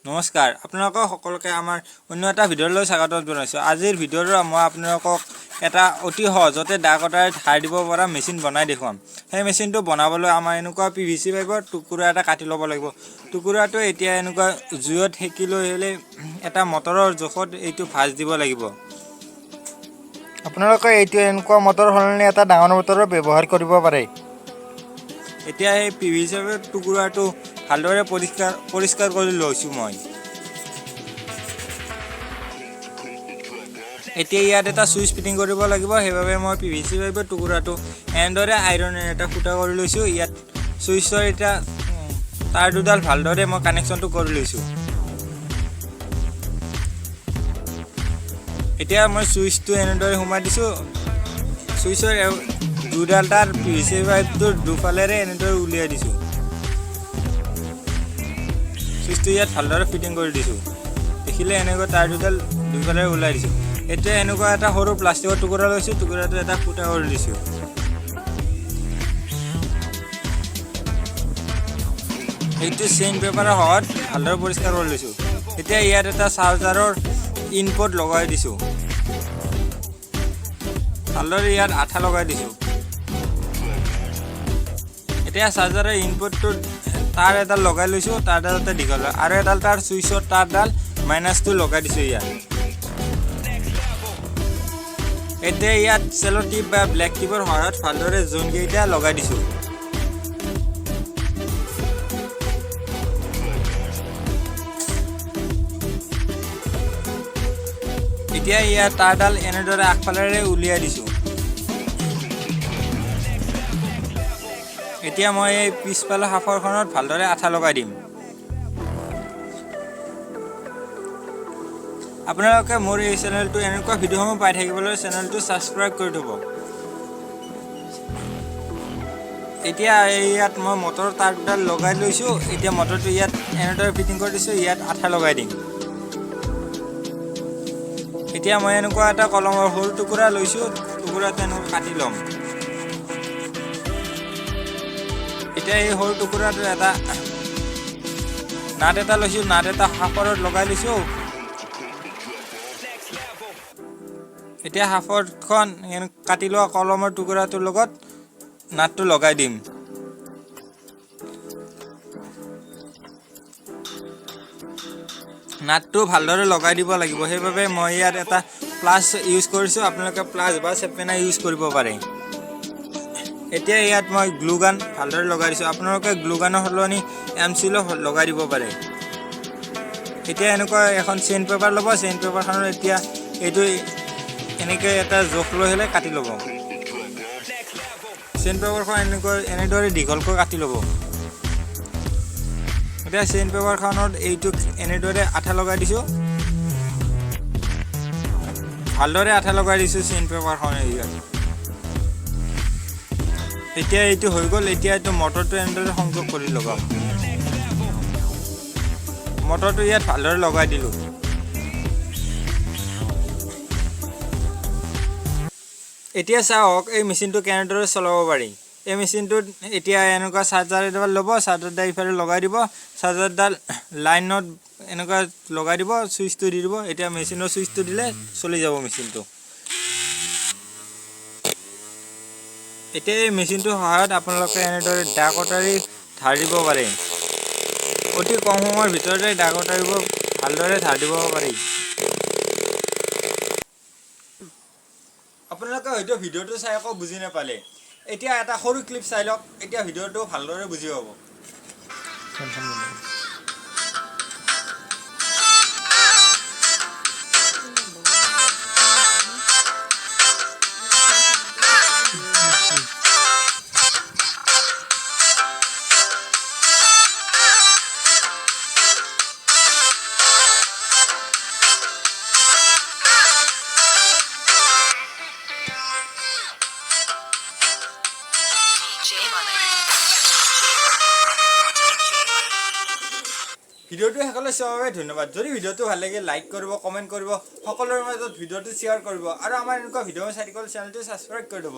নমস্কাৰ আপোনালোকক সকলোকে আমাৰ অন্য এটা ভিডিঅ'লৈ স্বাগতম জনাইছোঁ। আজিৰ ভিডিঅ'টো মই আপোনালোকক এটা অতি সহজতে দা কটাৰী ধাৰ দিব পৰা মেচিন বনাই দেখুৱাম। সেই মেচিনটো বনাবলৈ আমাৰ এনেকুৱা PVC পাইপৰ টুকুৰা এটা কাটি ল'ব লাগিব। টুকুৰাটো এতিয়া এনেকুৱা জুইত সেকি লৈ হ'লে এটা মটৰৰ জোখত এইটো ভাঁজ দিব লাগিব। আপোনালোকে এইটো এনেকুৱা মটৰ সলনি এটা ডাঙৰ মটৰৰ ব্যৱহাৰ কৰিব পাৰে। এতিয়া এই PVC পাইপৰ টুকুৰাটো ভালদৰে পৰিষ্কাৰ কৰি লৈছোঁ মই। এতিয়া ইয়াত এটা সুইচ ফিটিং কৰিব লাগিব, সেইবাবে মই PVC পাইপৰ টুকুৰাটো এনেদৰে আইৰনেৰে এটা ফুটা কৰি লৈছোঁ। ইয়াত সুইচৰ এতিয়া তাৰ দুডাল ভালদৰে মই কানেকশ্যনটো কৰি লৈছোঁ। এতিয়া মই সুইচটো এনেদৰে সোমাই দিছোঁ। সুইচৰ দুডাল তাৰ PVC পাইপটোৰ দুফালেৰে এনেদৰে উলিয়াই দিছোঁ। সুইচটো ইয়াত ভালদৰে ফিটিং কৰি দিছোঁ। দেখিলে এনেকৈ তাৰ দুডাল দুফালে ওলাই দিছোঁ। এতিয়া এনেকুৱা এটা সৰু প্লাষ্টিকৰ টুকুৰা লৈছোঁ, টুকুৰাটো এটা ফুটা কৰি দিছোঁ। এইটো চেইন পেপাৰৰ সহায়ত ভালদৰে পৰিষ্কাৰ কৰি লৈছোঁ। এতিয়া ইয়াত এটা চাৰ্জাৰৰ ইনপুট লগাই দিছোঁ। ভালদৰে ইয়াত আঠা লগাই দিছোঁ। এতিয়া চাৰ্জাৰৰ ইনপুটটোত তাৰ এডাল লগাই লৈছোঁ, তাৰডালতে দীঘল আৰু এডাল তাৰ সুইচৰ তারডাল মাইনাসটো লগাই দিছোঁ ইয়াত। এতিয়া ইয়াত চেলো টিপ বা ব্লেক টিপৰ সহায়ত ভালদৰে জোনকেইটা লগাই দিছোঁ। এতিয়া ইয়াত তাৰডাল এনেদৰে আগফালেৰে উলিয়াই দিছোঁ। এতিয়া মই এই পিছফালৰ হাফৰখনত ভালদৰে আঠা লগাই দিম। আপোনালোকে মোৰ এই চেনেলটো এনেকুৱা ভিডিঅ'সমূহ পাই থাকিবলৈ চেনেলটো ছাবস্ক্ৰাইব কৰি থ'ব। এতিয়া ইয়াত মই মটৰৰ তাৰডাল লগাই লৈছোঁ। এতিয়া মটৰটো ইয়াত এনেদৰে ফিটিং কৰি দিছোঁ। ইয়াত আঠা লগাই দিম। এতিয়া মই এনেকুৱা এটা কলমৰ সৰু টুকুৰা লৈছোঁ, টুকুৰাটো এনেকৈ কাটি ল'ম। এতিয়া এই সৰু টুকুৰাটো এটা নাট এটা লৈছোঁ, নাট এটা হাফৰত লগাই লৈছোঁ। এতিয়া হাফৰখন কাটি লোৱা কলমৰ টুকুৰাটোৰ লগত নাটটো লগাই দিম। নাটটো ভালদৰে লগাই দিব লাগিব, সেইবাবে মই ইয়াত এটা প্লাছ ইউজ কৰিছোঁ। আপোনালোকে প্লাছ বা চেপেনা ইউজ কৰিব পাৰে। এতিয়া ইয়াত মই গ্লুগান ভালদৰে লগাই দিছোঁ। আপোনালোকে গ্লুগানৰ সলনি এমচিলো লগাই দিব পাৰে। এতিয়া এনেকুৱা এখন চেইন পেপাৰ ল'ব। চেইন পেপাৰখনত এতিয়া এইটো এনেকৈ এটা জোখ লৈ হ'লে কাটি ল'ব। চেইন পেপাৰখন এনেদৰে দীঘলকৈ কাটি ল'ব। এতিয়া চেইন পেপাৰখনত এইটো এনেদৰে আঠা লগাই দিছোঁ। ভালদৰে আঠা লগাই দিছোঁ চেইন পেপাৰখন ইয়াত। এতিয়া এইটো হৈ গ'ল। এতিয়া এইটো মটৰটো এনেদৰে সংযোগ কৰি লগাম। মটৰটো ইয়াত ভালদৰে লগাই দিলোঁ। এতিয়া চাওক এই মেচিনটো কেনেদৰে চলাব পাৰি। এই মেচিনটোত এতিয়া এনেকুৱা চাৰ্জাৰ এডাল ল'ব, চাৰ্জাৰডাল ইফালে লগাই দিব, চাৰ্জাৰডাল লাইনত এনেকুৱা লগাই দিব, চুইচটো দি দিব। এতিয়া মেচিনৰ চুইচটো দিলে চলি যাব মেচিনটো। এতিয়া এই মেচিনটোৰ সহায়ত আপোনালোকে এনেদৰে দা কটাৰী ধাৰ দিব পাৰে। অতি কম সময়ৰ ভিতৰতে দা কটাৰীবোৰ ভালদৰে ধাৰ দিব পাৰি। আপোনালোকে হয়তো ভিডিঅ'টো চাই আকৌ বুজি নাপালে। এতিয়া এটা সৰু ক্লিপ চাই লওক, এতিয়া ভিডিঅ'টো ভালদৰে বুজি পাব। ভিডিঅ'টো শেষলৈ চোৱাৰ বাবে ধন্যবাদ। যদি ভিডিঅ'টো ভাল লাগে লাইক কৰিব, কমেণ্ট কৰিব, সকলোৰে মাজত ভিডিঅ'টো শ্বেয়াৰ কৰিব আৰু আমাৰ এনেকুৱা ভিডিঅ' চাই থাকিবলৈ চেনেলটো ছাবস্ক্ৰাইব কৰি দিব।